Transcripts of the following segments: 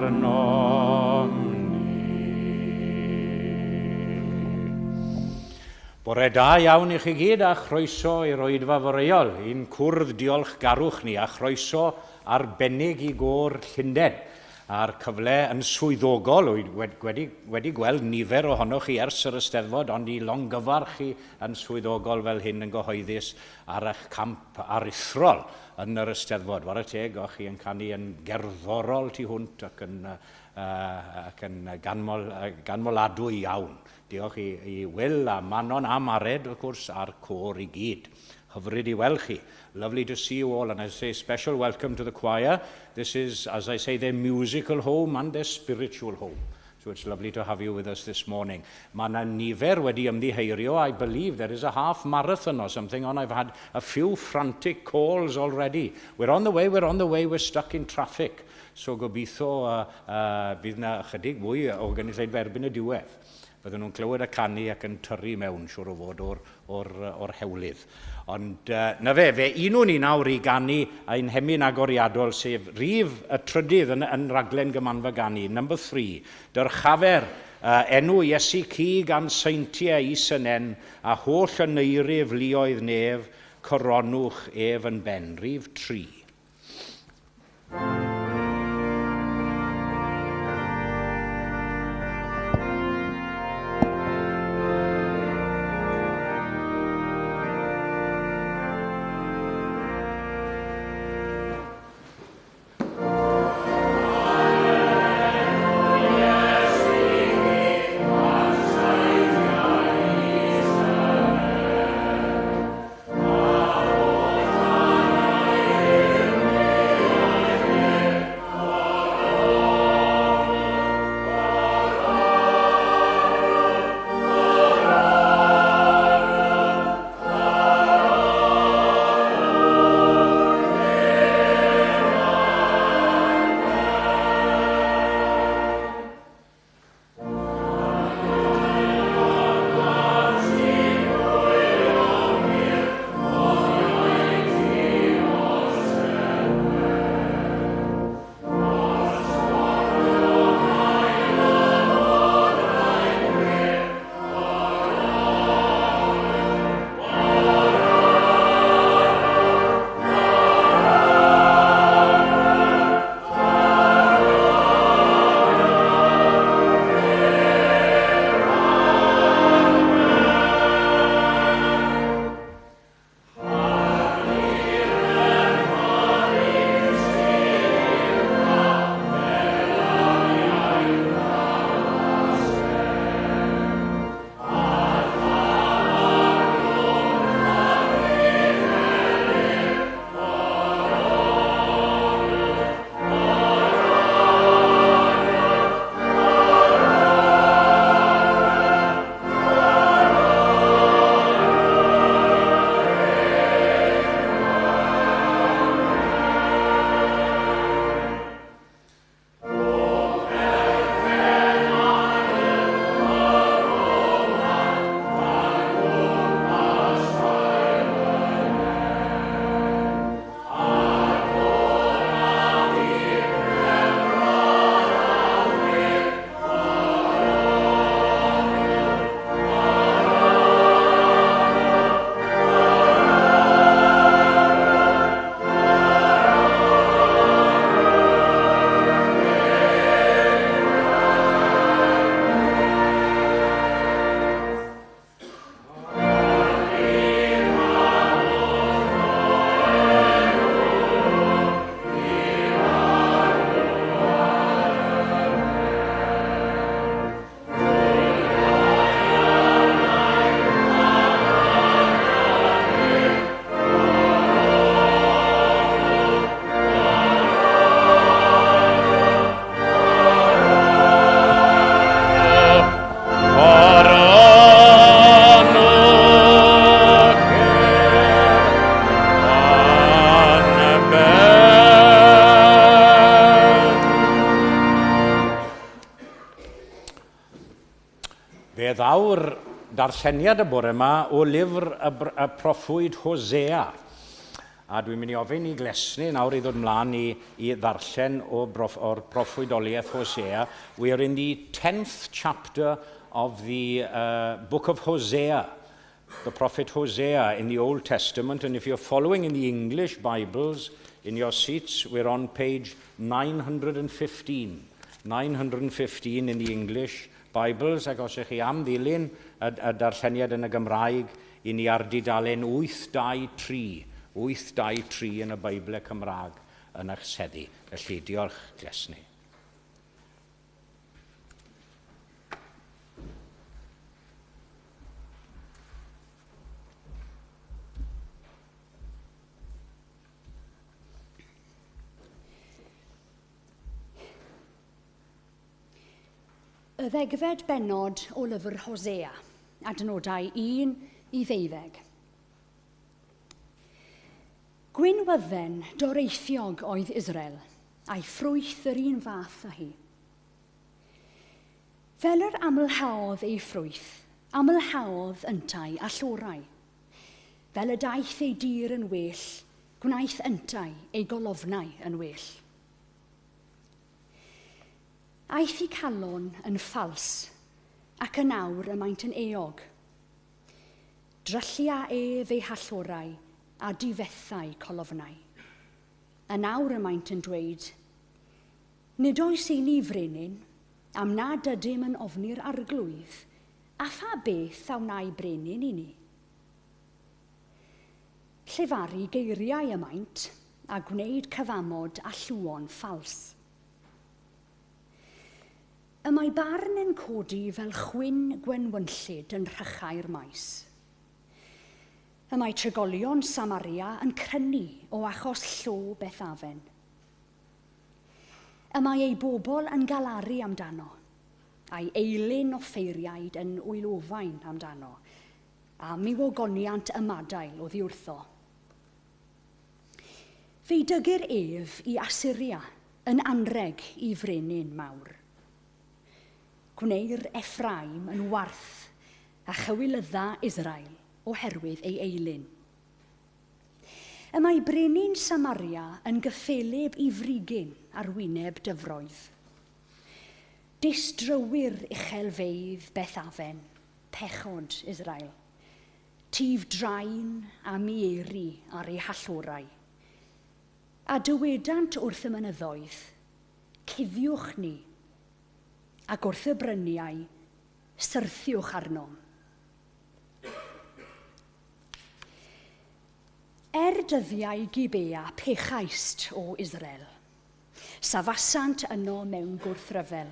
arnom ni. Bore da iawn I chi gyd a chroeso I roedfa foreol. Un cwrdd diolchgarwch ni a chroeso arbennig I gôr Llundain. A'r cyfle yn swyddogol, wedi gweld nifer ohonoch chi ers yr Eisteddfod, ond I longyfarch chi yn swyddogol fel hyn yn gyhoeddus ar eich camp aruthrol yn yr Eisteddfod. War y teg, o'ch chi yn canu yn gerddorol tu hwnt ac yn ganmoladwy iawn. Diolch I Will a Manon a Mared, wrth gwrs, a'r côr I gyd. Hyfryd I weld chi. Lovely to see you all, and I say special welcome to the choir. This is, as I say, their musical home and their spiritual home. So it's lovely to have you with us this morning. Mae yna nifer wedi ymddiheurio. I believe there is a half marathon or something on. I've had a few frantic calls already. We're on the way, we're stuck in traffic. So gobeithio bydd yna chydig mwy o gynulleidfa erbyn y diwedd. Bydden nhw'n clywed y canu ac yn tyrru mewn, siwr o fod, o'r hewlydd. Ond na fe unwn ni nawr I ganu ein hemyn agoriadol, sef rif y trydydd yn raglen gymanfa ganu, number 3, dyrchafer enw Iesu ci gan seintiau Is-ynen a holl y neirif luoedd nef, coronwch ef yn ben, rif 3. Fe ddawr darlleniad y bore yma o lyfr y proffwyd Hosea. A dwi'n mynd i ofyn i glesnu nawr i ddod mlaen i ddarllen o'r proffwydoliaeth Hosea. We are in the 10th chapter of the book of Hosea, the prophet Hosea in the Old Testament. And if you're following in the English Bibles, in your seats, we're on page 915. 915 in the English Bibles, ac os ych chi am ddilyn y darlleniad yn y Gymraeg, i ni ar dudalen 823. 823 yn y Beibl Cymraeg yn eich seddi. Felly, diolch glesnu. Y ddegfed bennod o lyfr Hosea, adnodau 1 i 12. Gwynwydden doreithiog oedd Israel, a'i ffrwyth yr un fath â hi. Fel yr amlhaodd ei ffrwyth, amlhaodd yntai a llorau. Fel y daeth ei dir yn well, gwnaeth yntai ei golofnau yn well. Aeth I calon yn ffals, ac yn awr y maent yn eog. Dryllia ef ei hallorau a difethau colofnau. Yn awr y maent yn dweud, nid oes ein ni frenin, am nad ydym yn ofni'r arglwydd, a pha beth a wnau brenin I ni. Llefaru geiriau y maent, a gwneud cyfamod a llwon ffals. Y mae barn yn codi fel chwyn gwenwynllyd yn rhychau'r maes. Y mae trigolion Samaria yn crynu o achos llo Bethafen. Y mae ei bobl yn galaru amdano, a'i eilyn o ffeiriaid yn wylofain amdano, a mi wogoniant ymadael o ddiwrtho. Fe dygir ef I Assyria yn anreg I frenin mawr. Gwneir Ephraim yn warth a chywilydda Israel oherwydd ei eilyn. Y mae brenin Samaria yn gyffeleb I frigyn ar wyneb dyfroedd. Distrywyr uchelfeidd Bethafen, pechod Israel. Tif draen a mieri ar ei hallorau. A dywedant wrth y mynyddoedd, cuddiwch ni, ac wrth y bryniau, syrthiwch arno. Dyddiau Gibea pechaist o Israel, safasant yno mewn gwrthryfel.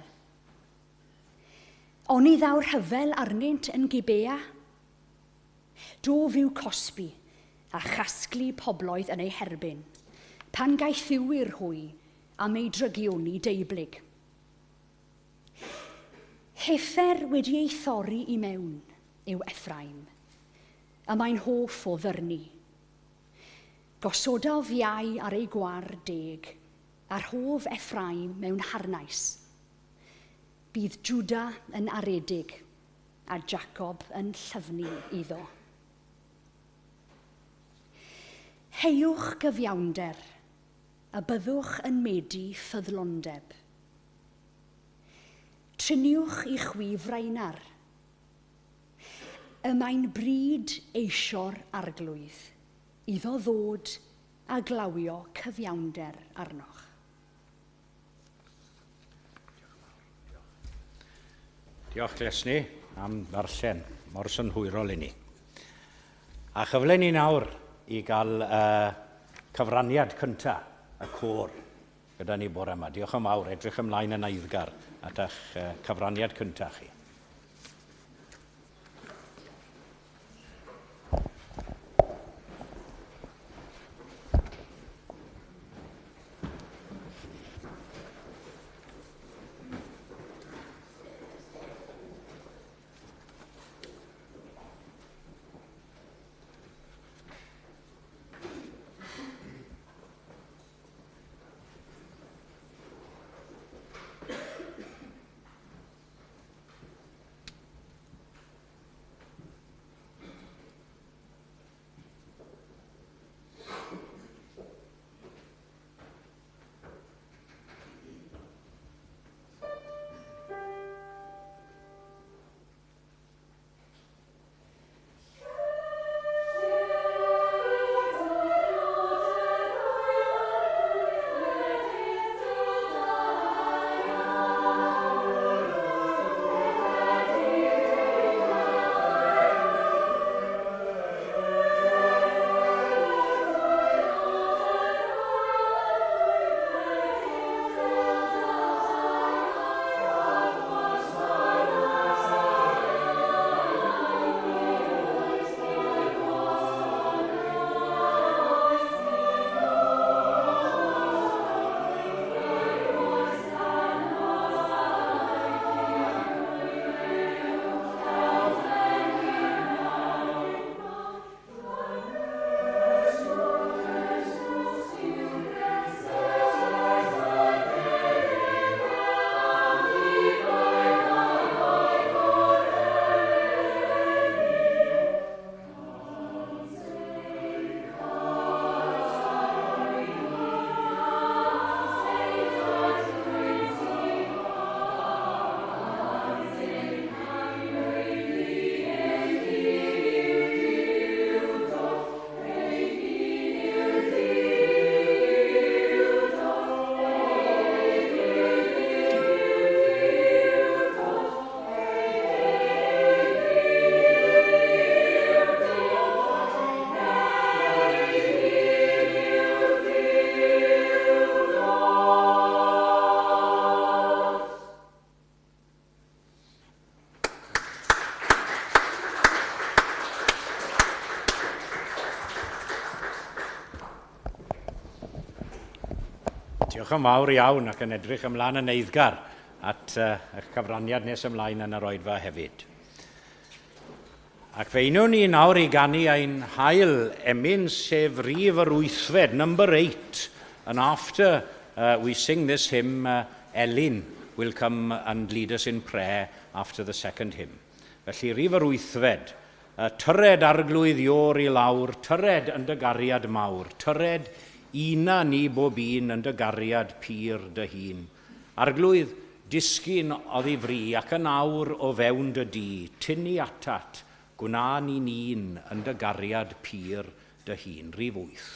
Oni ddaw'r hyfel arnynt yn Gibea, do fyw cosbi a chasglu pobloedd yn ei herbyn, pan gaethiwyr hwy am ei drygioni deiblyg. Heffer wedi ei thorri I mewn yw Ephraim, a mae'n hoff o ddyrnu. Gosoda fiau ar ei gwar deg, a'r hof Ephraim mewn harnais. Bydd Juda yn aredig, a Jacob yn llyfnu iddo. Heiwch gyfiawnder, a byddwch yn medu ffyddlondeb. Triniwch I chwi frainar. Y mae'n bryd eisio'r arglwydd, iddo ddod a glawio cyfiawnder arnoch. Diolch glesnu am ddarllen, mor synhwyrol I ni. A chyfle ni nawr I gael cyfraniad cyntaf, y côr, gyda ni bore yma. Diolch yn fawr, edrych ymlaen yn eiddgar at eich cyfraniad cyntaf chi. Diolch yn fawr iawn ac yn edrych ymlaen yn eiddgar at eich cyfraniad nes ymlaen yn yr oedfa hefyd. Ac fe unwn ni nawr i ganu ein hael emyn sef rif yr wythfed, number 8, and after we sing this hymn, Elin will come and lead us in prayer after the second hymn. Felly rif yr wythfed, tyred arglwydd ior i lawr, tyred yn dy gariad mawr, tyred una ni bob un yn dy gariad pyr dy hun. Arglwydd disgyn oddi fri ac yn awr o fewn dy di, tynnu atat, gwna ni'n un yn dy gariad pyr dy hun. Rif 8.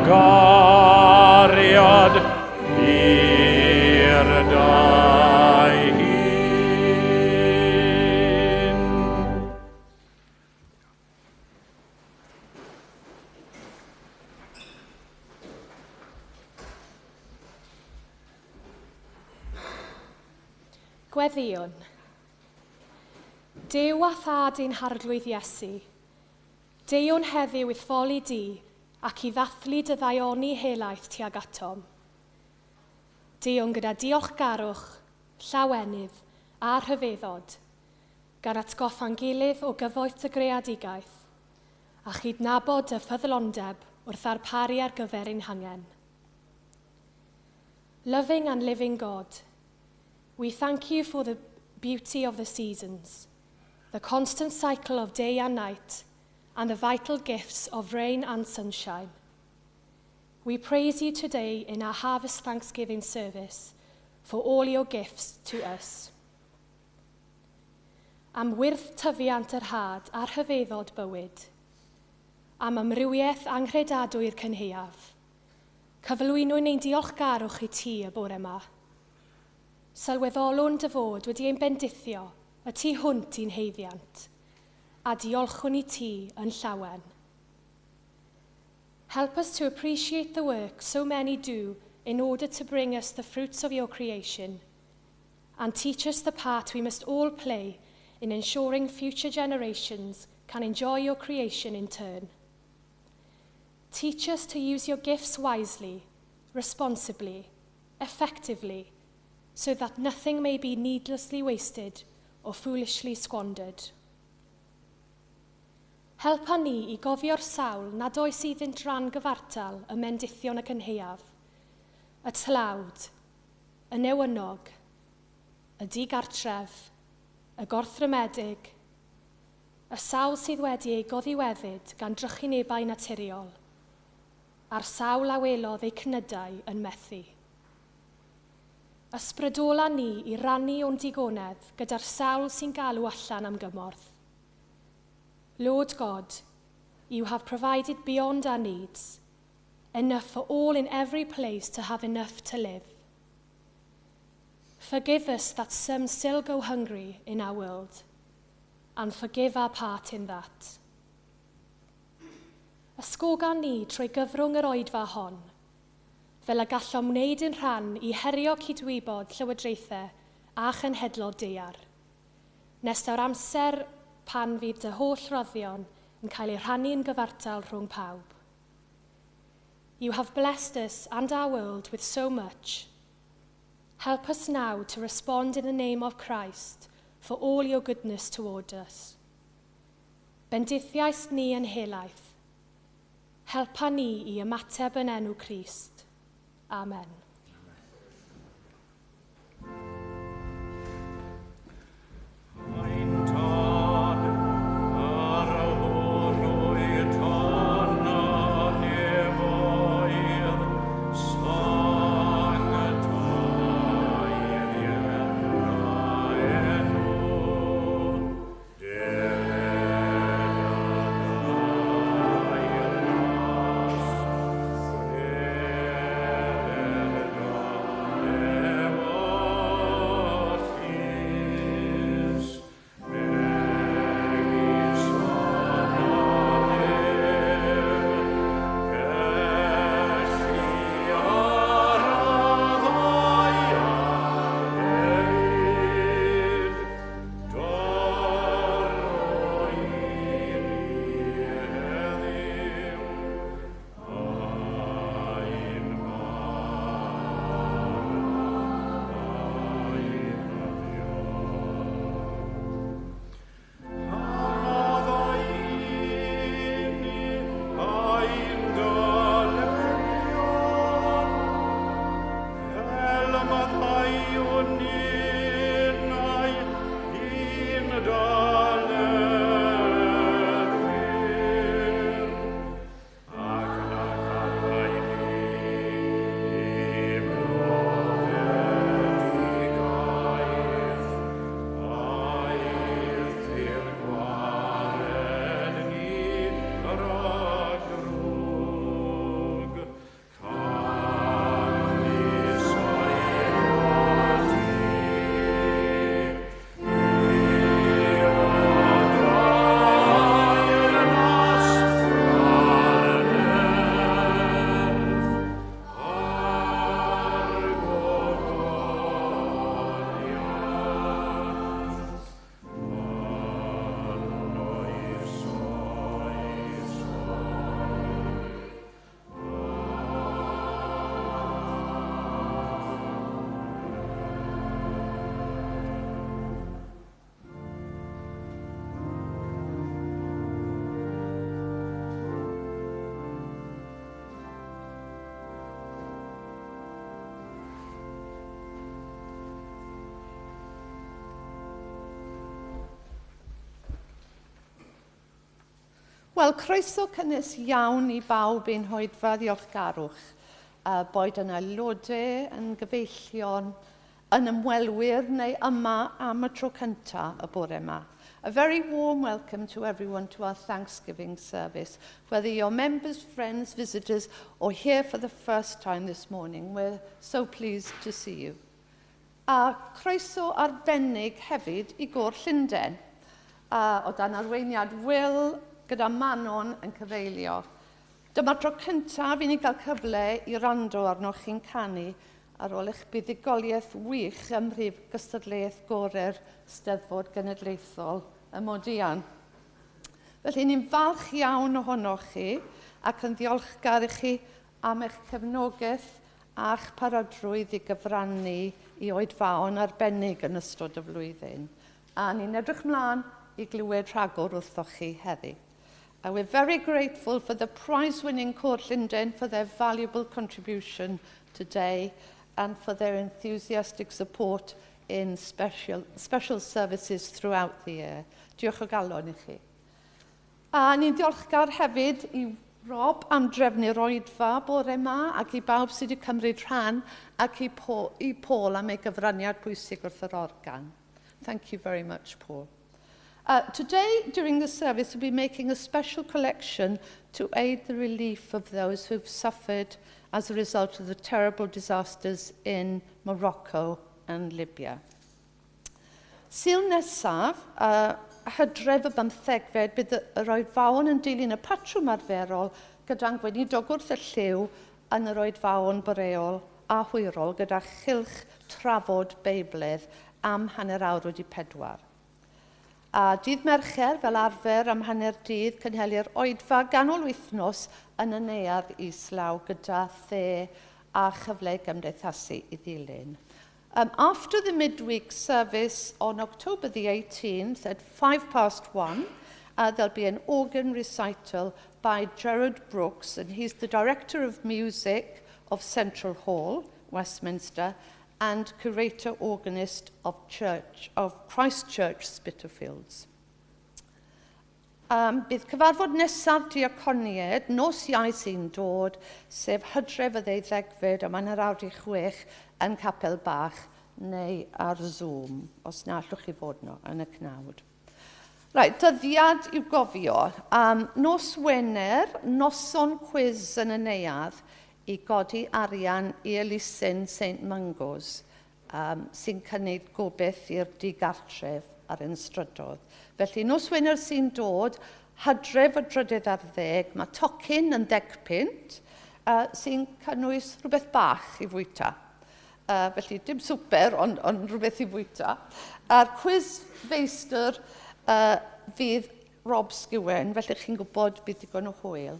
Gariad pyr dy hun. Gweddion. Duw a thad ein harglwydd Iesu, deuwn heddiw i ffoli di ac i ddathlu dy ddaioni helaeth tuag atom. Deuwn gyda diolchgarwch, llawenydd a rhyfeddod, gan atgoffa'n gilydd o gyfoeth dy greadigaeth, a chydnabod dy ffyddlondeb wrth arparu ar gyfer ein hangen. Loving and living God, we thank you for the beauty of the seasons, the constant cycle of day and night, and the vital gifts of rain and sunshine. We praise you today in our Harvest Thanksgiving service for all your gifts to us. Am wyrth tyfiant yr had a'r rhyfeddod bywyd, am amrywiaeth anghredadwy'r cynheuaf, cyflwynwn ein diolchgarwch i ti y bore yma. Sylweddolwn dy fod wedi ein bendithio y tu hwnt i'n heiddiant, a diolchwn i ti yn llawen. Help us to appreciate the work so many do in order to bring us the fruits of your creation, and teach us the part we must all play in ensuring future generations can enjoy your creation in turn. Teach us to use your gifts wisely, responsibly, effectively, so that nothing may be needlessly wasted or foolishly squandered. Helpa ni i gofio'r sawl nad oes iddynt ran gyfartal y mendithion y cynheuaf, y tlawd, y newynog, y digartref, y gorthrymedig, y sawl sydd wedi ei goddiweddyd gan drychinebau naturiol, a'r sawl a welodd eu cnydau yn methu. Ysbrydola ni i rannu o'n digonedd gyda'r sawl sy'n galw allan am gymorth. Lord God, you have provided beyond our needs, enough for all in every place to have enough to live. Forgive us that some still go hungry in our world, and forgive our part in that. Ysgoga ni trwy gyfrwng yr oedfa hon, fel y gallom wneud yn rhan i herio cydwybod llywodraethau a chenhedlodd daear, nes daw'r amser pan fydd dy holl roddion yn cael ei rhannu yn gyfartal rhwng pawb. You have blessed us and our world with so much. Help us now to respond in the name of Christ for all your goodness toward us. Bendithiais ni yn helaeth. Helpa ni i ymateb yn enw Crist. Amen. Wel, croeso cynnes iawn i bawb ein hoedfa ddiolchgarwch, boed yn aelodau, yn gyfeillion, yn ymwelwyr neu yma am y tro cyntaf y bore yma. A very warm welcome to everyone to our Thanksgiving service, whether you're members, friends, visitors, or here for the first time this morning. We're so pleased to see you. A croeso arbennig hefyd i Gôr Llundain, o dan arweiniad Will gyda Manon yn cyfeilio. Dyma'r tro cyntaf i ni gael cyfle i rando arnoch chi'n canu ar ôl eich buddigoliaeth wych ym mhrif gystadleuaeth gorau'r Steddfod Genedlaethol y Modian. Felly ni'n falch iawn ohonoch chi ac yn ddiolchgar i chi am eich cefnogaeth a'ch parodrwydd i gyfrannu i oedfaon arbennig yn ystod y flwyddyn. A ni'n edrych mlaen i glywed rhagor wrthoch chi heddi. And we're very grateful for the prize-winning Court Llundain for their valuable contribution today and for their enthusiastic support in special services throughout the year. Diolch o galon i chi. A ni'n diolchgar hefyd i Rob am drefnu'r oedfa bore yma ac i bawb sydd wedi cymryd rhan ac i Paul am ei gyfraniad pwysig wrth yr organ. Thank you very much, Paul. Today, during the service, we'll be making a special collection to aid the relief of those who've suffered as a result of the terrible disasters in Morocco and Libya. Sul nesaf, Hydref y 15fed, bydd yr oedfaon yn dilyn y patrwm arferol gyda'n gweinidog wrth y lliw yn yr oedfaon boreol a hwyrol gyda chylch trafod beibledd am hanner awr wedi 4. A dydd Mercher fel arfer am hanner dydd cynhelir oedfa ganol wythnos yn y neuadd islaw gyda the a chyfle gymdeithasu i ddilyn. After the midweek service on October the 18th at 1:05, there'll be an organ recital by Gerard Brooks, and he's the Director of Music of Central Hall, Westminster, and curator organist of Christ Church, Spitalfields. Bydd cyfarfod nesaf diaconiaid, nos Iau sy'n dod, sef Hydref y 18fed am hanner awr 6 yn Capel Bach neu ar Zoom, os na allwch chi fod no, yn y cnawd. Right, dyddiad i'w gofio. Nos Wener, noson quiz yn y neuadd i godi arian i elusen St Mungos, sy'n cynnig gobeith i'r digartref ar ein strydodd. Felly, nos Wener sy'n dod, Hydref y 10, mae tocyn yn 10 pint, sy'n cynnwys rhywbeth bach i fwyta. Felly, dim swper, ond rhywbeth i fwyta. A'r quiz feistr fydd Rob Sgwen, felly chi'n gwybod bydd digon o hwyl.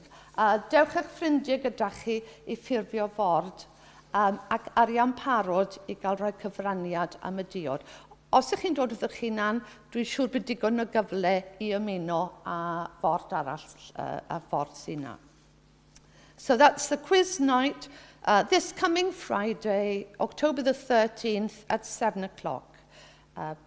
Dewch eich ffrindiau gyda chi i ffurfio ford ac arian parod i gael rhoi cyfraniad am y diod. Os ych chi'n dod wrth eich hunan, dwi'n siŵr bydd digon o gyfle i ymuno â ford arall, a ford sy'n na. So that's the quiz night this coming Friday, October the 13th at 7 o'clock.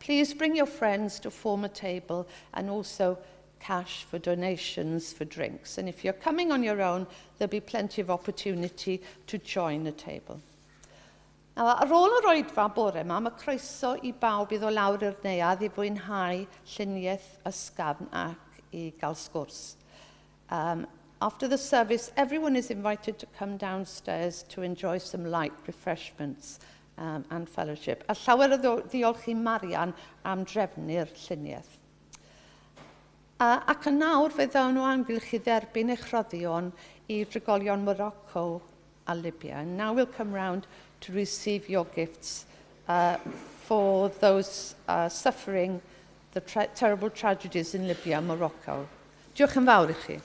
Please bring your friends to form a table and also cash for donations for drinks. And if you're coming on your own, there'll be plenty of opportunity to join the table. Now, ar ôl yr oedfa bore yma, mae croeso i bawb iddo lawr i'r neuadd i fwynhau lluniaeth ysgafn ac i gael sgwrs. After the service, everyone is invited to come downstairs to enjoy some light refreshments and fellowship. A llawer o ddiolch i Marian am drefnu'r lluniaeth. Ac yn nawr fe ddawn nhw amgylch i dderbyn eich roddion i drigolion Morocco a Libya. And now we'll come round to receive your gifts for those suffering the terrible tragedies in Libya and Morocco. Diolch yn fawr i chi.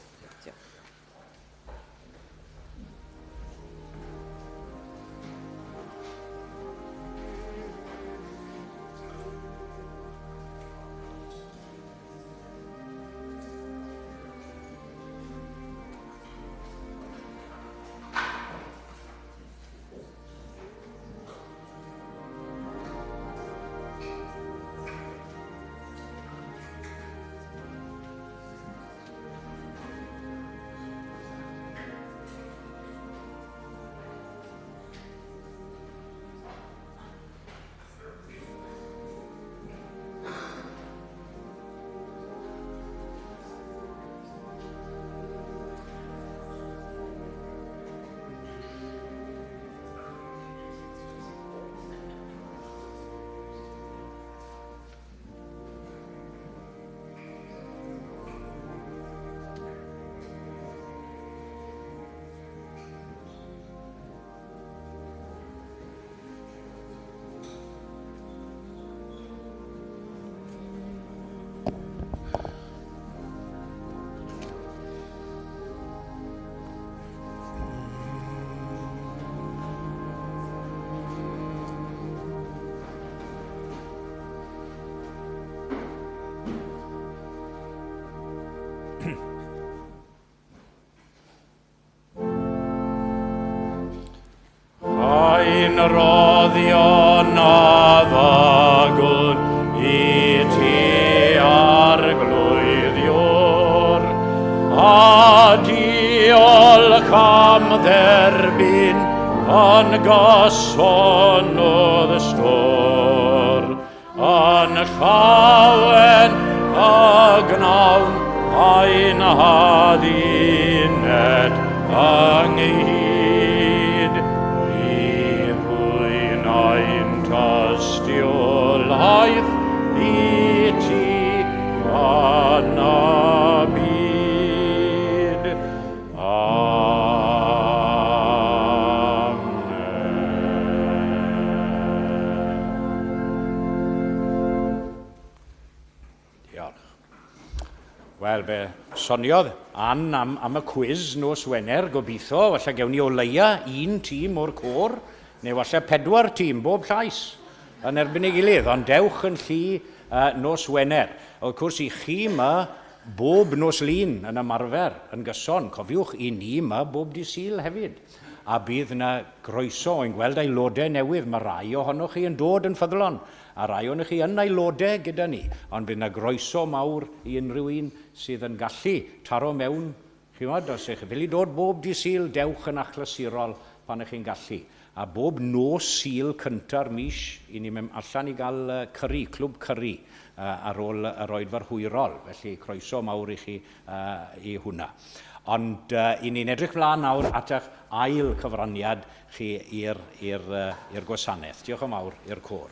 roddion addagwn I ti arglwyddiwr. A diolch am dderbyn yn gyson oedd y stor. Yn llawen a gnawn a'n hadined ynghyd. I ddwy'n tystiolaeth I ti yn y byd. Wel, be soniodd Ann am y cwiz nos Wener, gobeithio, falle gewn ni o leia un tîm o'r côr, neu falle 4 tîm, bob llais, yn erbyn ei gilydd, ond dewch yn lli nos Wener. Wrth gwrs, I chi yma bob nos lun yn ymarfer yn gyson, cofiwch I ni yma bob dydd Sul hefyd. A bydd yna groeso yn gweld aelodau newydd, mae rai ohonoch chi yn dod yn ffyddlon, a rai ohonoch chi yn aelodau gyda ni, ond bydd yna groeso mawr I unrhyw un sydd yn gallu taro mewn, chi'mod, os ych chi dod bob dydd Sul, dewch yn achlasurol pan ych chi'n gallu. A bob nos Sul cynta'r mis, I ni mynd allan I gael cyrri, clwb cyrri, ar ôl yr oedfa'r hwyrol, felly croeso mawr I chi I hwnna. Ond I ni'n edrych flaen nawr at eich ail cyfraniad chi i'r gwasanaeth. Diolch yn fawr i'r côr.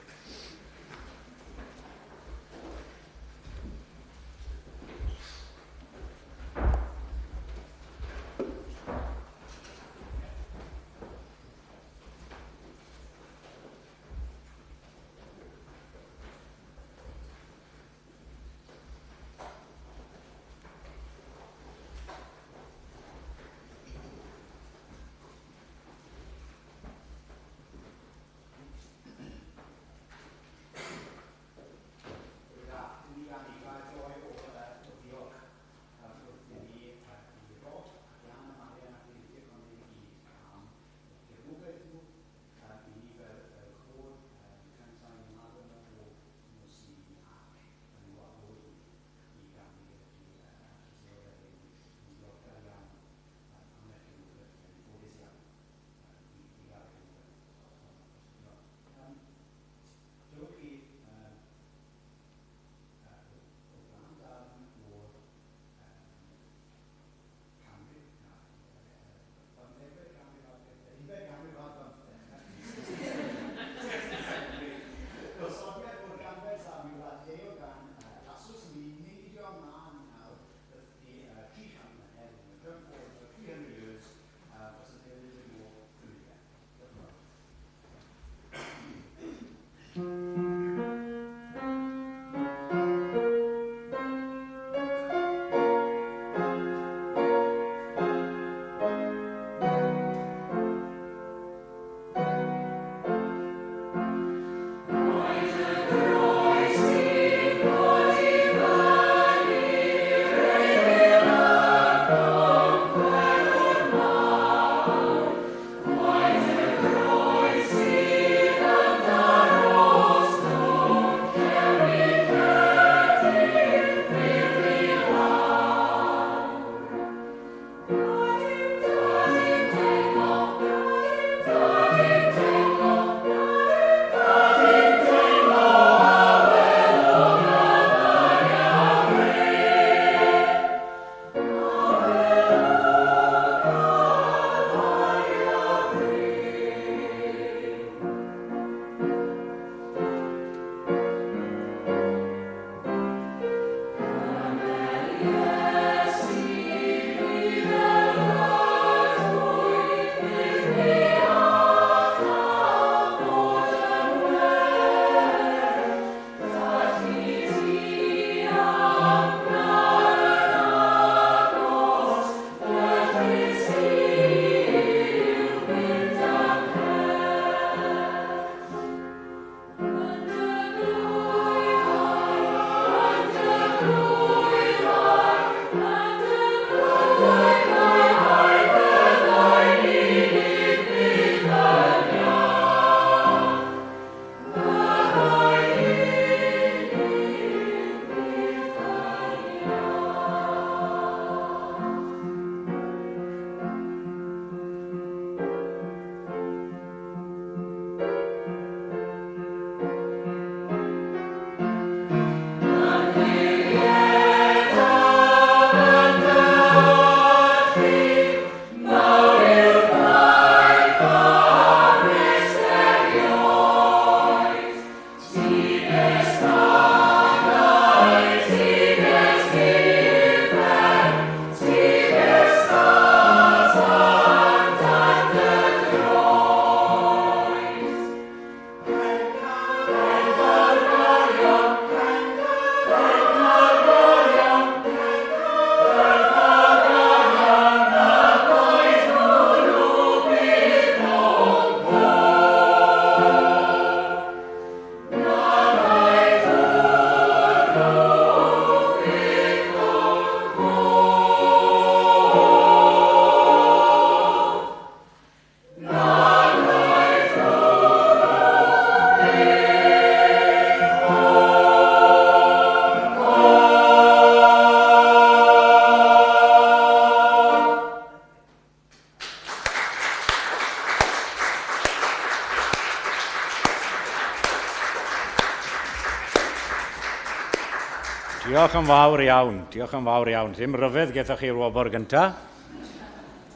Diolch yn fawr iawn, diolch yn fawr iawn. Ddim ryfedd gethoch chi'r wobr gynta.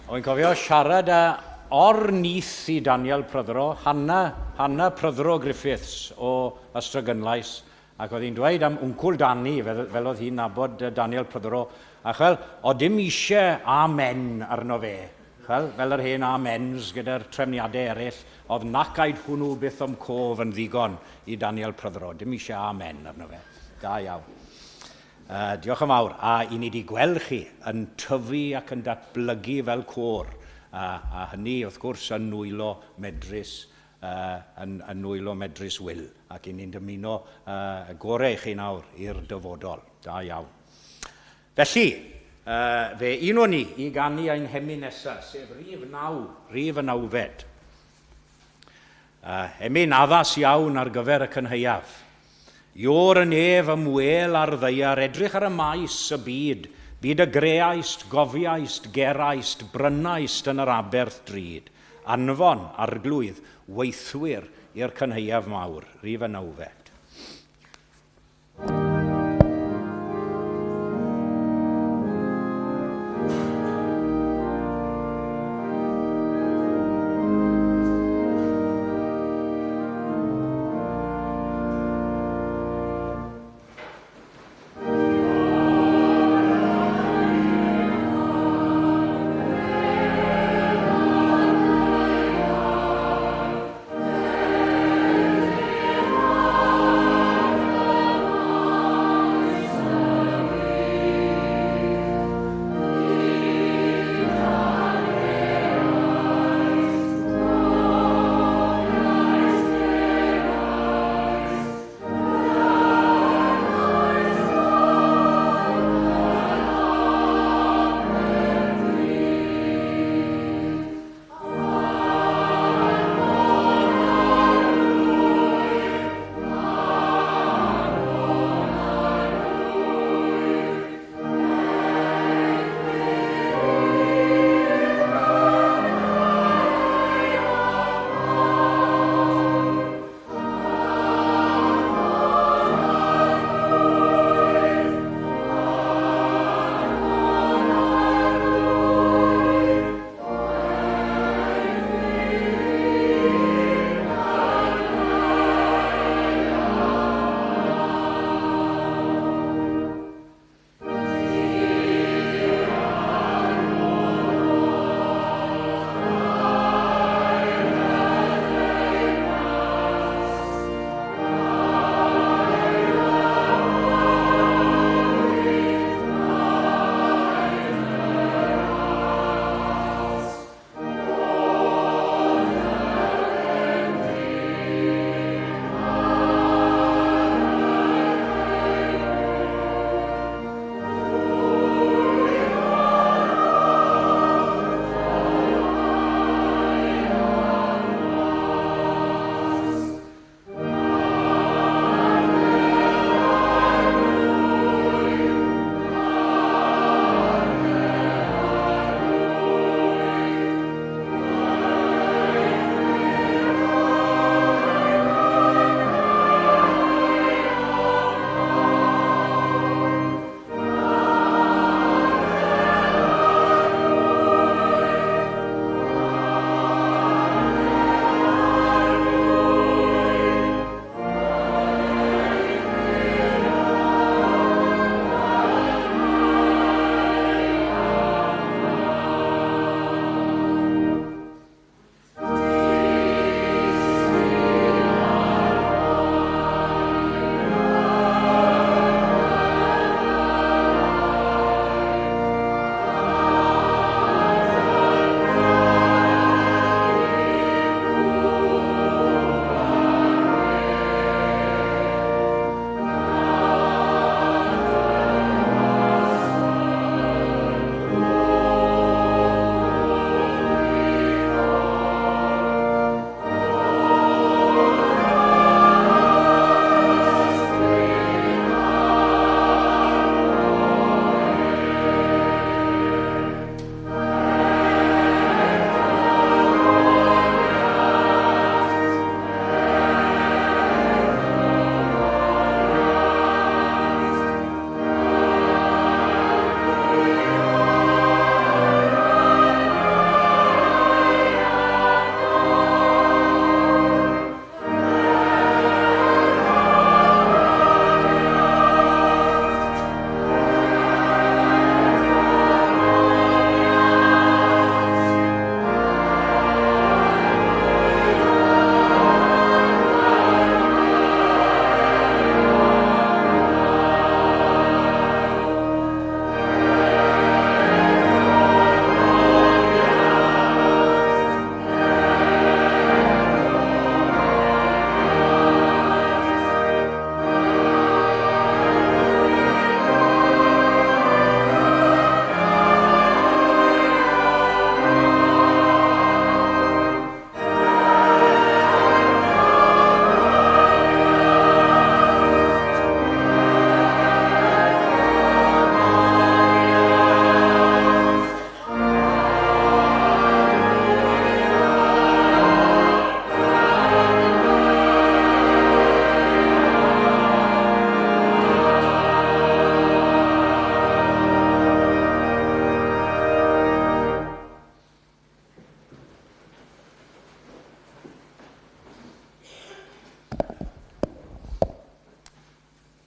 Wy'n cofio siarad o'r nith i Daniel Pryddro, Hanna Pryddro Griffiths o Ystrygynlais, ac oedd hi'n dweud am wncwl Dani, fel oedd hi'n nabod Daniel Pryddro, ac fel, o dim eisiau amen arno fe, fel yr hen amens gyda'r trefniadau eraill, oedd nacaid hwnnw byth o'm cof yn ddigon i Daniel Pryddro, dim eisiau amen arno fe. Da iawn. Diolch yn fawr, a i ni wedi gweld chi yn tyfu ac yn datblygu fel côr, a hynny wrth gwrs yn nwylo medrus, yn nwylo medrus Wil, ac i ni'n dymuno gorau i chi nawr i'r dyfodol. Da iawn. Felly, fe un o ni i ganu ein hemi nesaf, sef rhif 9, rhif y 9fed. Hemi'n addas iawn ar gyfer y cynheuaf. Ior yn ef ymwel ar ddeiar, edrych ar y maes y byd, byd y greaist, gofiaist, geraist, brynaist yn yr aberth drud, anfon, arglwydd, weithwyr i'r cynheuaf mawr, rhif y 9fed.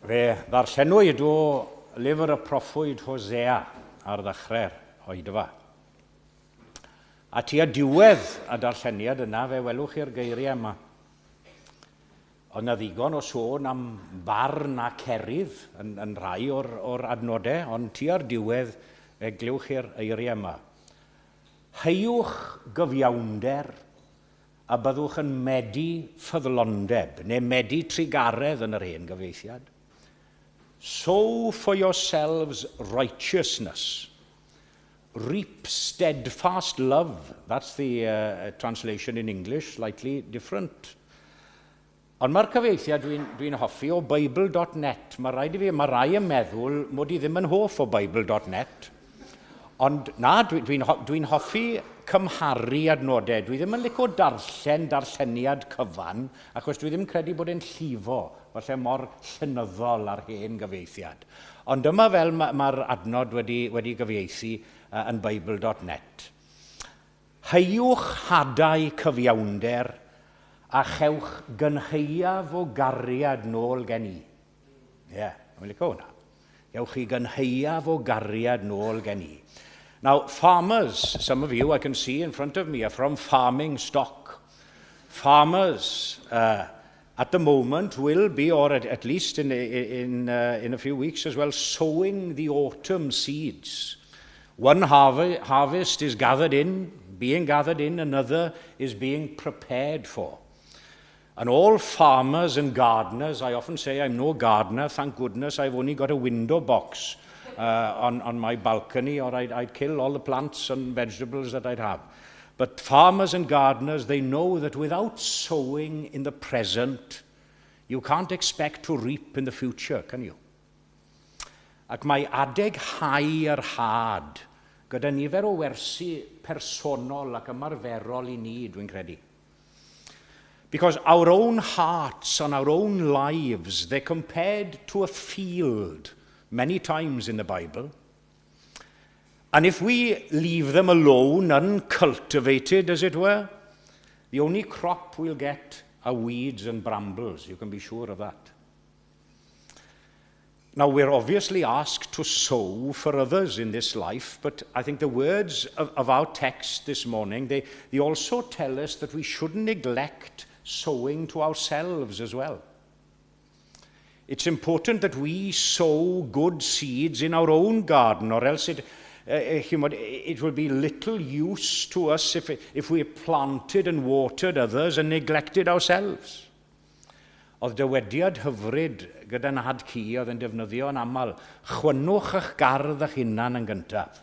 Fe ddarllenwyd o lyfr y proffwyd Hosea ar ddechrau'r oedfa. A tua diwedd y darlleniad yna, fe welwch chi'r geiriau yma. Ond na ddigon o sôn am barn a cerydd yn rhai o'r adnodau, ond tua'r diwedd fe glywch chi'r eiriau yma. Heiwch gyfiawnder a byddwch yn medi ffyddlondeb, neu medi trigaredd yn yr hen gyfeithiad. Sow for yourselves righteousness. Reap steadfast love. That's the translation in English, slightly different. Ond mae'r cyfeithiad dwi'n hoffi o Bible.net. Mae rhaid i fi, mae rai yn meddwl mod i ddim yn hoff o Bible.net. Ond na, dwi'n hoffi cymharu adnodau. Dwi ddim yn licio darlleniad cyfan, achos dwi ddim credu bod e'n llifo, falle mor llynyddol ar hen gyfeithiad. Ond dyma fel mae'r adnod wedi gyfieithu yn Bible.net. Heiwch hadau cyfiawnder a chewch gynheuaf o gariad nôl gen i. Ie, mae'n licio hwnna. Chewch chi gynheuaf o gariad nôl gen i. Now, farmers, some of you I can see in front of me, are from farming stock. Farmers, at the moment, will be, or at least in a few weeks as well, sowing the autumn seeds. One harvest is being gathered in, another is being prepared for. And all farmers and gardeners, I often say I'm no gardener, thank goodness I've only got a window box on my balcony, or I'd kill all the plants and vegetables that I'd have. But farmers and gardeners, they know that without sowing in the present, you can't expect to reap in the future, can you? Ac mae adeg hau yr had gyda nifer o wersi personol ac ymarferol I ni, dwi'n credu. Because our own hearts and our own lives, they're compared to a field many times in the Bible. And if we leave them alone, uncultivated, as it were, the only crop we'll get are weeds and brambles. You can be sure of that. Now, we're obviously asked to sow for others in this life, but I think the words of our text this morning, they also tell us that we shouldn't neglect sowing to ourselves as well. It's important that we sow good seeds in our own garden, or else it will be little use to us if we planted and watered others and neglected ourselves. Oedd dywediad hyfryd gyda Nad Cu oedd yn defnyddio yn aml, chwynwch eich gardd eich hunan yn gyntaf.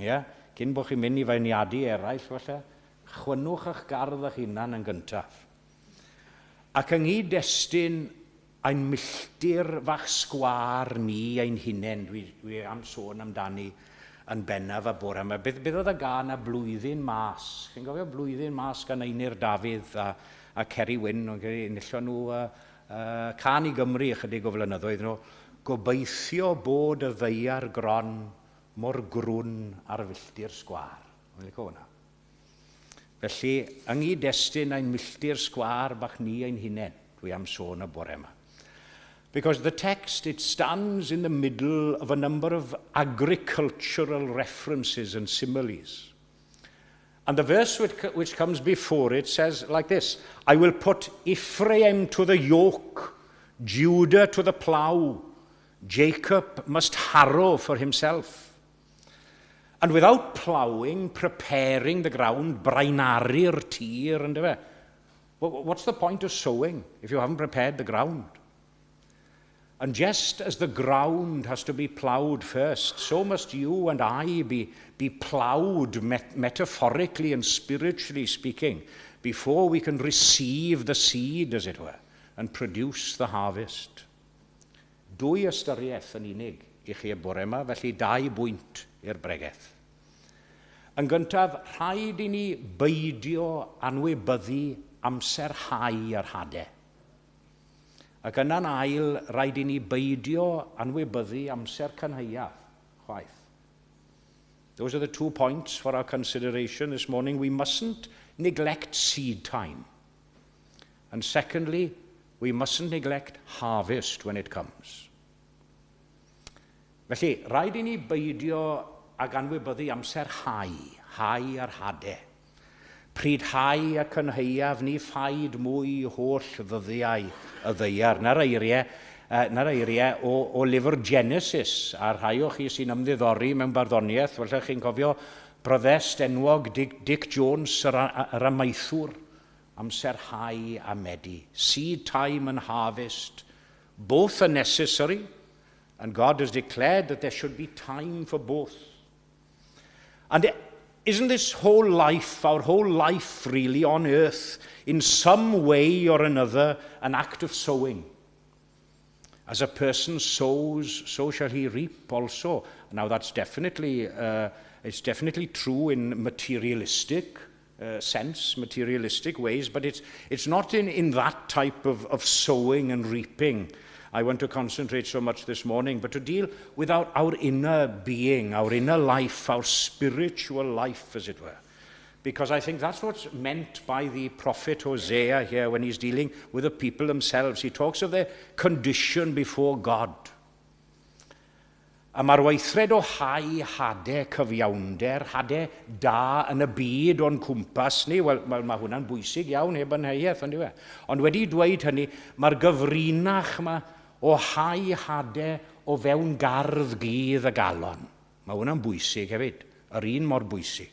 Yeah? Cyn bod chi'n mynd I feirniadu eraill, falle, chwynwch eich gardd eich hunan yn gyntaf. Ac yng nghyd-destun ein milltir fach sgwar ni ein hunain, dwi am sôn amdani yn bennaf a bore yma. Beth oedd y gan a blwyddyn mas? Chi'n gofio blwyddyn mas gan Einir Dafydd a Ceri Wyn, o'n enillon nhw can I Gymru ychydig o flynyddoedd nhw. Gobeithio bod y ddeiar gron mor grwn ar filltir sgwar. O'n licio hwnna. Felly, yng nghyd-destun ein milltir sgwar bach ni ein hunain, dwi am sôn y bore yma. Because the text, it stands in the middle of a number of agricultural references and similes. And the verse which comes before it says like this, I will put Ephraim to the yoke, Judah to the plough, Jacob must harrow for himself. And without ploughing, preparing the ground, brainaru'r tir, and what's the point of sowing if you haven't prepared the ground? And just as the ground has to be ploughed first, so must you and I be ploughed metaphorically and spiritually speaking before we can receive the seed, as it were, and produce the harvest. Dwy ystyriaeth yn unig I chi y bore yma, felly 2 bwynt i'r bregaeth. Yn gyntaf, rhaid I ni beidio anwybyddu amser hau ar hadau. Ac yna'n ail, rhaid I ni beidio anwybyddu amser cynheuaf, chwaith. Those are the 2 points for our consideration this morning. We mustn't neglect seed time. And secondly, we mustn't neglect harvest when it comes. Felly, rhaid i ni beidio ag anwybyddu amser hau ar hadau. Pryd hau ac yn heiaf ni ffaid mwy holl ddyddiau y ddeiar. Na'r eiriau o lyfr Genesis, a rhai o chi sy'n ymddiddori mewn barddoniaeth, fel chi'n cofio broddest enwog Dick Jones, yr amaethwr, amser hau a medi. Seed time and harvest, both are necessary, and God has declared that there should be time for both. And isn't this whole life, our whole life really on earth, in some way or another, an act of sowing? As a person sows, so shall he reap also. Now that's definitely, it's definitely true in materialistic sense, materialistic ways, but it's not in that type of sowing and reaping I want to concentrate so much this morning, but to deal with our inner being, our inner life, our spiritual life, as it were. Because I think that's what's meant by the prophet Hosea here when he's dealing with the people themselves. He talks of their condition before God. A mae'r weithred o hau hadau cyfiawnder, hadau da yn y byd o'n cwmpas ni, wel mae hwnna'n bwysig iawn heb anheuaeth, ond yw e. Ond wedi dweud hynny, mae'r gyfrinach yma o hau hadau o fewn gardd gydd y galon. Mae hwnna'n bwysig hefyd, yr un mor bwysig.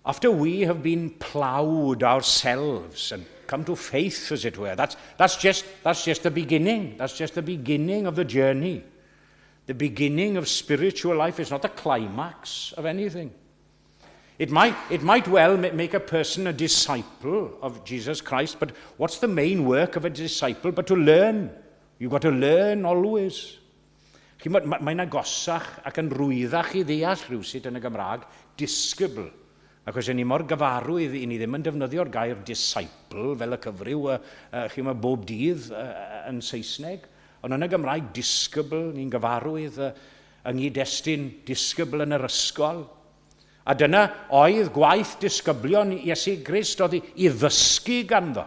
After we have been ploughed ourselves and come to faith, as it were, that's just the beginning. That's just the beginning of the journey. The beginning of spiritual life is not the climax of anything. It might well make a person a disciple of Jesus Christ, but what's the main work of a disciple but to learn? You've got to learn always. Mae'n agosach ac yn rwyddach i ddeall rhywsut yn y Gymraeg, disgybl. Ac os ni mor gyfarwydd i ni ddim yn defnyddio'r gair disciple fel y cyfryw mae bob dydd yn Saesneg, ond yn y Gymraeg disgybl, ni'n gyfarwydd yng nghyd-destun disgybl yn yr ysgol. A dyna oedd gwaith disgyblion Iesu Grist oedd i ddysgu ganddo.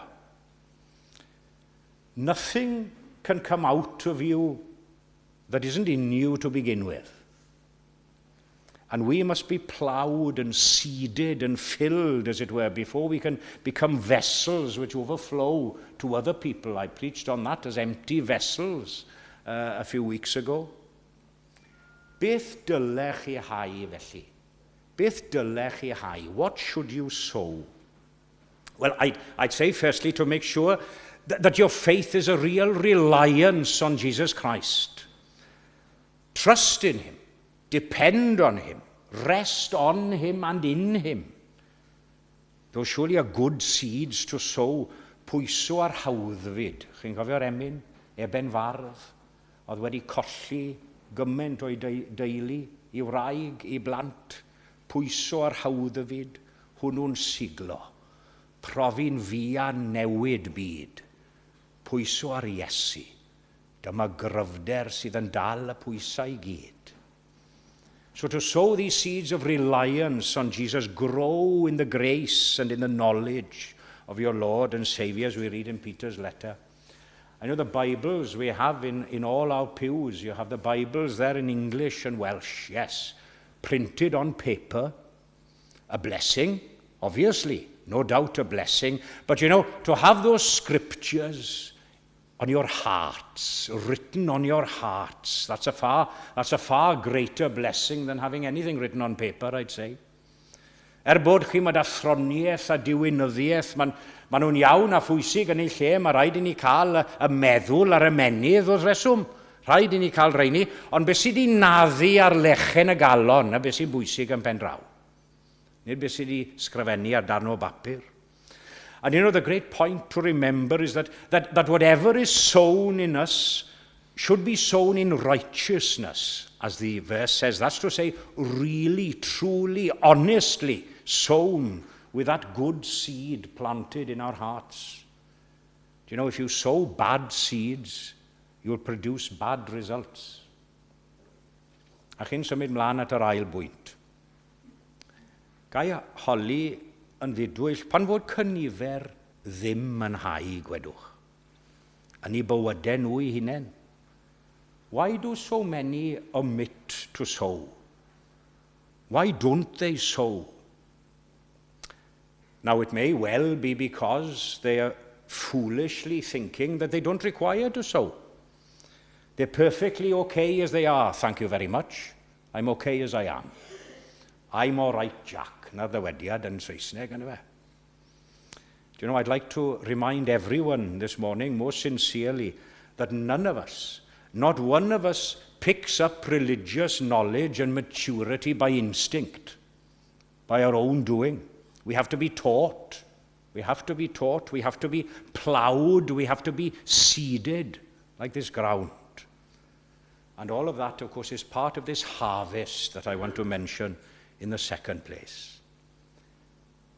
Nothing can come out of you that isn't in you to begin with. And we must be ploughed and seeded and filled, as it were, before we can become vessels which overflow to other people. I preached on that as empty vessels a few weeks ago. Beth dylech chi hau felly? Beth dylech chi hau? What should you sow? Well, I'd say firstly to make sure that your faith is a real reliance on Jesus Christ. Trust in him. Depend on him, rest on him and in him. Those surely are good seeds to sow. Pwyso ar hawddfyd. Chi'n cofio'r emyn? Eben fardd. Oedd wedi colli gymaint o'i deulu, i wraig, i blant. Pwyso ar hawddfyd. Hwnnw'n siglo. Profi'n fia newid byd. Pwyso ar Iesu. Dyma gryfder sydd yn dal y pwysau i gyd. So to sow these seeds of reliance on Jesus, grow in the grace and in the knowledge of your Lord and Saviour, as we read in Peter's letter. I know the Bibles we have in all our pews. You have the Bibles there in English and Welsh, yes, printed on paper. A blessing, obviously, no doubt a blessing. But you know, to have those scriptures on your hearts, written on your hearts. That's a far greater blessing than having anything written on paper, I'd say. Bod chi mae athroniaeth a diwinyddiaeth, maen nhw'n iawn a phwysig yn ei lle, mae rhaid i ni cael y meddwl ar y menydd wrth reswm. Rhaid i ni cael rheini, ond beth sydd wedi naddu ar lechen y galon, a beth sy'n bwysig yn pen draw. Nid beth sydd wedi sgrifennu ar darn o bapur. And you know, the great point to remember is that whatever is sown in us should be sown in righteousness, as the verse says. That's to say, really, truly, honestly sown with that good seed planted in our hearts. Do you know, if you sow bad seeds, you'll produce bad results. A chi'n symud mlaen at yr ail bwynt. Gai holi yn ddidwyll, pan fod cynifer ddim yn hau gwedwch, yn ei bywydau nhw eu hunain. Why do so many omit to sow? Why don't they sow? Now, it may well be because they are foolishly thinking that they don't require to sow. They're perfectly okay as they are, thank you very much. I'm okay as I am. I'm all right, Jack. Na ddywediad yn Saesneg, yna fe. Do you know, I'd like to remind everyone this morning, most sincerely, that none of us, not one of us, picks up religious knowledge and maturity by instinct, by our own doing. We have to be taught. We have to be taught. We have to be ploughed. We have to be seeded like this ground. And all of that, of course, is part of this harvest that I want to mention in the second place.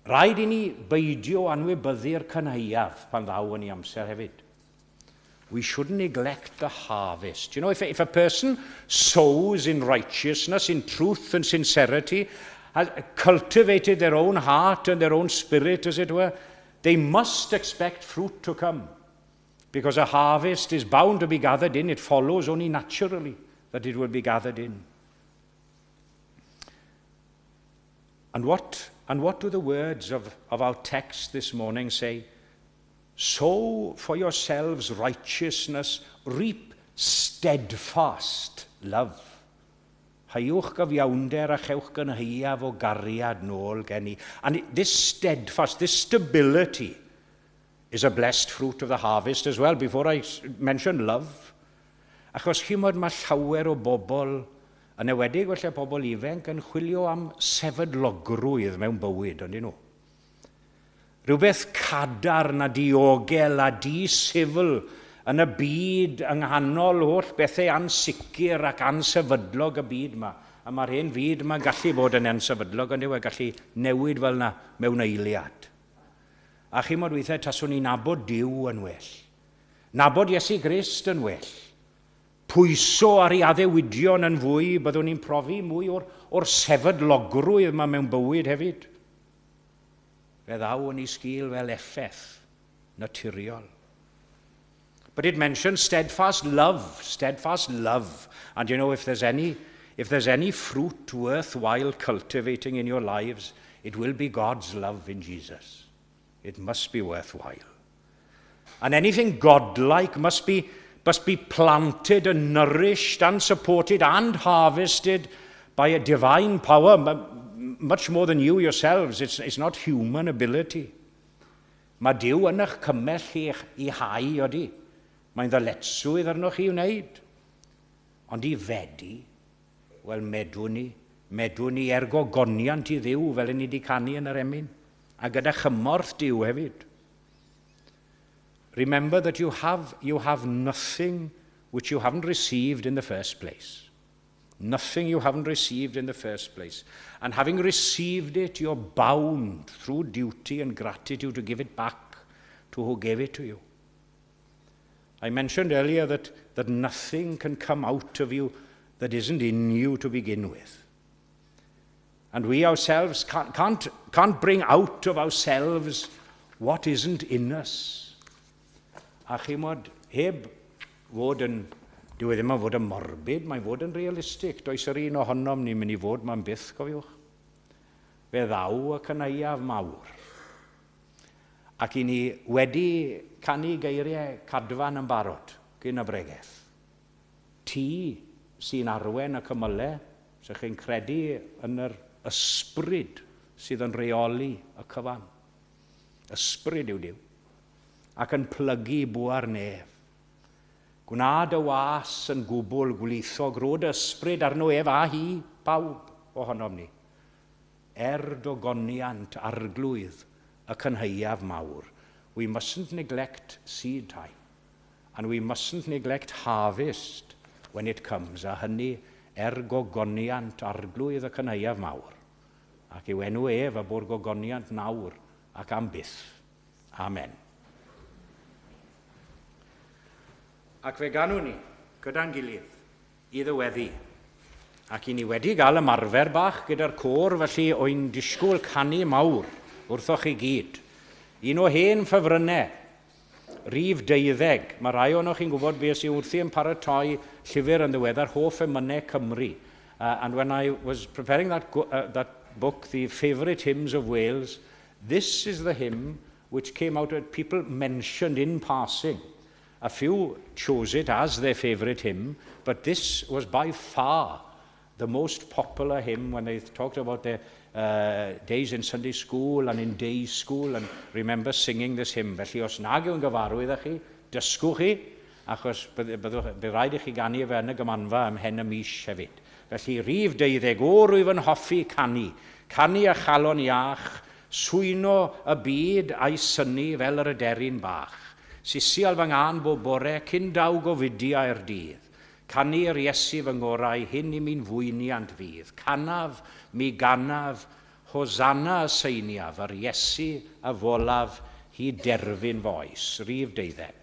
Rhaid I ni beidio anwybyddu'r cynhaiaf pan ddaw yn ei amser hefyd. We shouldn't neglect the harvest. You know, if a person sows in righteousness, in truth and sincerity, has cultivated their own heart and their own spirit, as it were, they must expect fruit to come. Because a harvest is bound to be gathered in. It follows only naturally that it will be gathered in. And what do the words of our text this morning say? Sow for yourselves righteousness, reap steadfast love. Haiwch gyfiawnder a chewch gynhaiaf o gariad nôl gen I. And this steadfast, this stability is a blessed fruit of the harvest as well, before I mention love. Achos chi mod mae llawer o bobl, yn ewedig felly pobl ifanc, yn chwilio am sefydlogrwydd mewn bywyd, ond nhw. Rhywbeth cadarn a diogel a disifl yn y byd yng nghanol holl bethau ansicr ac ansefydlog y byd yma. A mae'r hen fyd yma'n gallu bod yn ansefydlog, ond yw e gallu newid fel yna mewn eiliad. A chi mod weithiau taswn ni'n nabod Duw yn well. Nabod Iesu Grist yn well. Pwyso ar ei addewidion yn fwy, byddwn ni'n profi mwy o'r sefydlogrwydd yma mewn bywyd hefyd. Fe ddaw yn ei sgil fel effaith naturiol. But it mentions steadfast love. And you know, if there's any fruit worthwhile cultivating in your lives, it will be God's love in Jesus. It must be worthwhile. And anything godlike must be planted and nourished and supported and harvested by a divine power, much more than you yourselves. It's not human ability. Mae Duw yn eich cymell chi I hau odi. Mae'n ddyletswydd arnoch chi wneud. Ond I fedi, wel medwn ni ergogoniant I Dduw fel ni wedi canu yn yr emyn. A gyda chymorth Duw hefyd. Remember that you have nothing which you haven't received in the first place. Nothing you haven't received in the first place. And having received it, you're bound through duty and gratitude to give it back to who gave it to you. I mentioned earlier that nothing can come out of you that isn't in you to begin with. And we ourselves can't bring out of ourselves what isn't in us. A chi mod, heb fod yn, dyw e ddim yn fod yn morbid, mae'n fod yn realistig. Does yr un ohonom ni'n mynd I fod ma'n byth, cofiwch. Fe ddaw y cynhaiaf mawr. Ac I ni wedi canu geiriau cadfan yn barod gyn y bregaeth. Ti sy'n arwen y cymylau, sy'ch chi'n credu yn yr ysbryd sydd yn reoli y cyfan. Ysbryd yw Duw. Ac yn plygu bwa'r nef. Gwnaed y was yn gwbl gwlithog, rod ysbryd arno ef a hi, pawb ohonom ni. Dogoniant arglwydd y cynhaiaf mawr. We mustn't neglect seed time. And we mustn't neglect harvest when it comes. A hynny gogoniant arglwydd y cynhaiaf mawr. Ac yw enw ef a bod gogoniant nawr ac am byth. Amen. Ac fe ganwn ni, gyda'n gilydd, I ddyweddi. Ac I ni wedi cael ymarfer bach gyda'r côr, felly o'n disgwyl canu mawr wrthoch chi gyd. Un o hen ffefrynnau, rhif 12. Mae rai o'n chi'n gwybod beth sy'n wrthi yn paratoi llyfr yn ddiweddar hoff emynau Cymru. And when I was preparing that book, The Favourite Hymns of Wales, this is the hymn which came out of people mentioned in passing. A few chose it as their favourite hymn, but this was by far the most popular hymn when they talked about their days in Sunday school and in day school, and remember singing this hymn. Felly, os nag yw'n gyfarwydd â chi, dysgwch chi, achos bydd rhaid i chi ganu fe yn y gymanfa ym mhen y mis hefyd. Felly, rhif 12, o rwyf yn hoffi canu, canu a chalon iach, swyno y byd a'i syni fel yr aderyn bach. Sisial fy ngân bob bore, cyn daw gofidi a'r dydd. Canu yr Iesu fy ngorau, hyn i mi'n fwyniant fydd. Canaf, mi ganaf, hosanna y seiniaf, yr Iesu y folaf, hi derfyn foes. Rhif 12.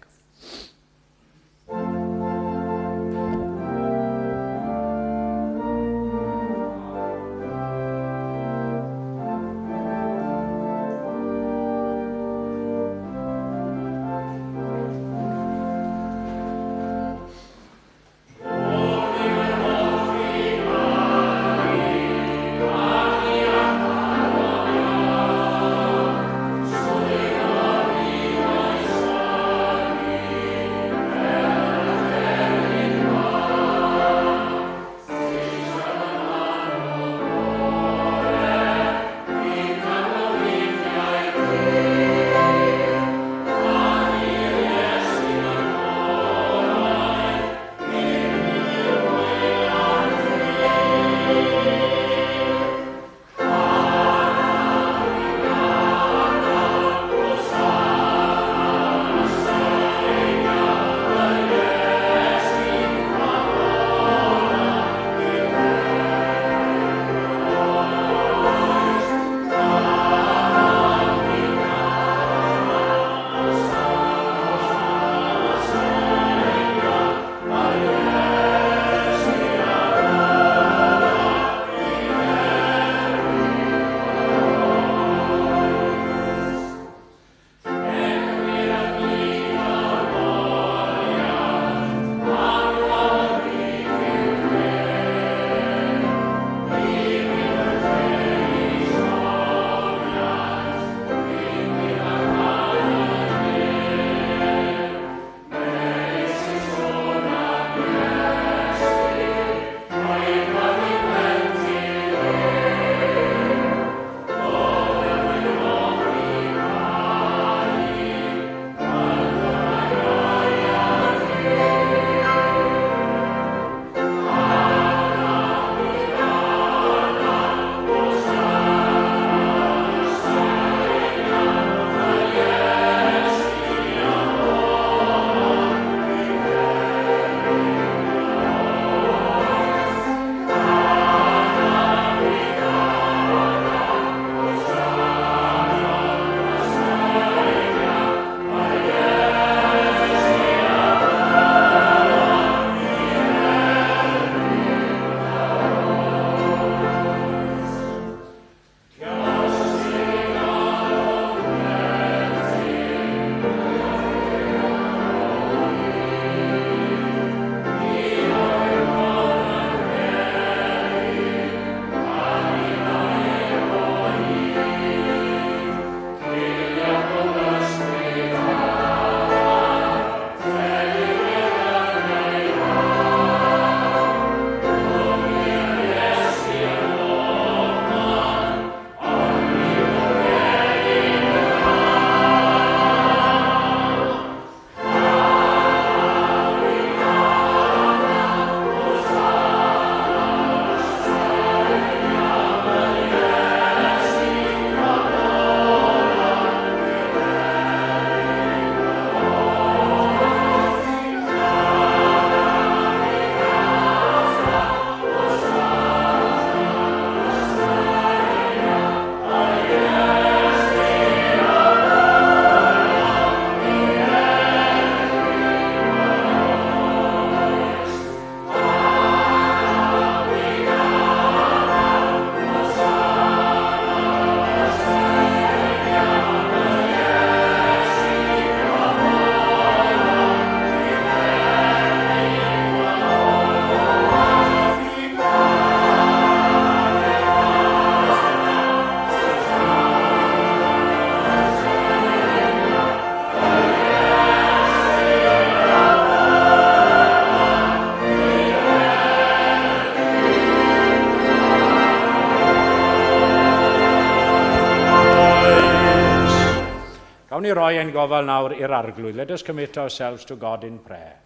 Awn ni roi ein gofal nawr i'r arglwydd. Let us commit ourselves to God in prayer.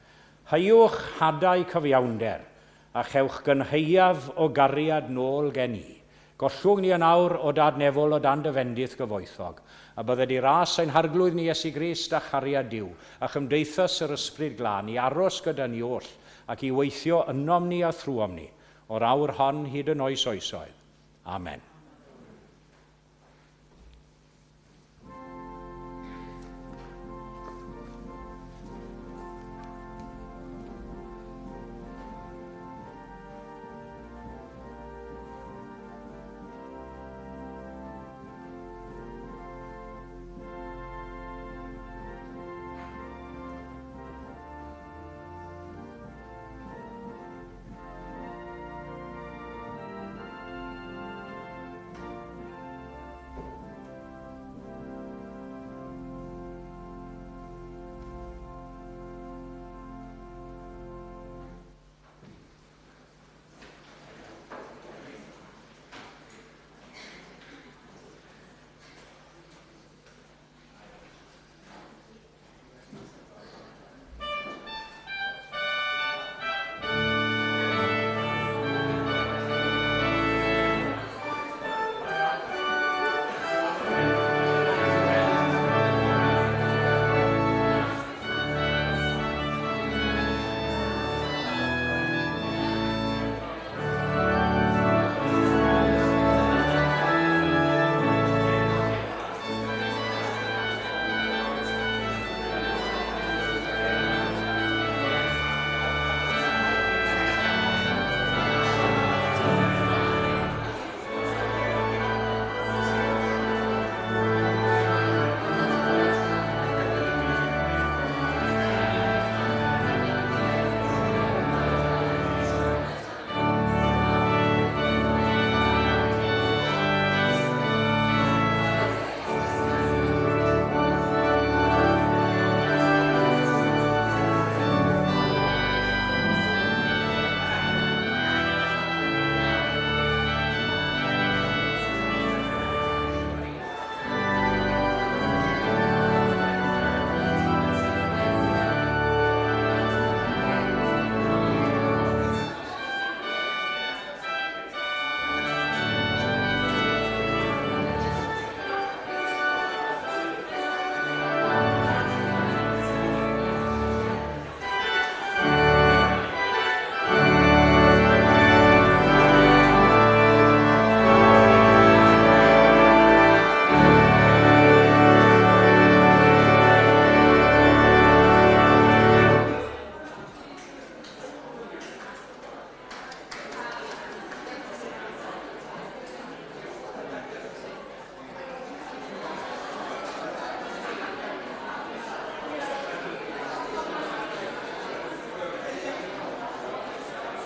Haiwch hadau cyfiawnder, a chewch gynheiaf o gariad nôl gen i. Gollwng ni yn awr o dadnefol o dan dyfendydd gyfoethog, a bydde di ras ein harglwydd ni Iesu Grist a chariad diw, a chymdeithas yr ysbryd glân i aros gyda ni oll, ac i weithio ynom ni a thrwom ni, o'r awr hon hyd yn oes oesoedd. Amen.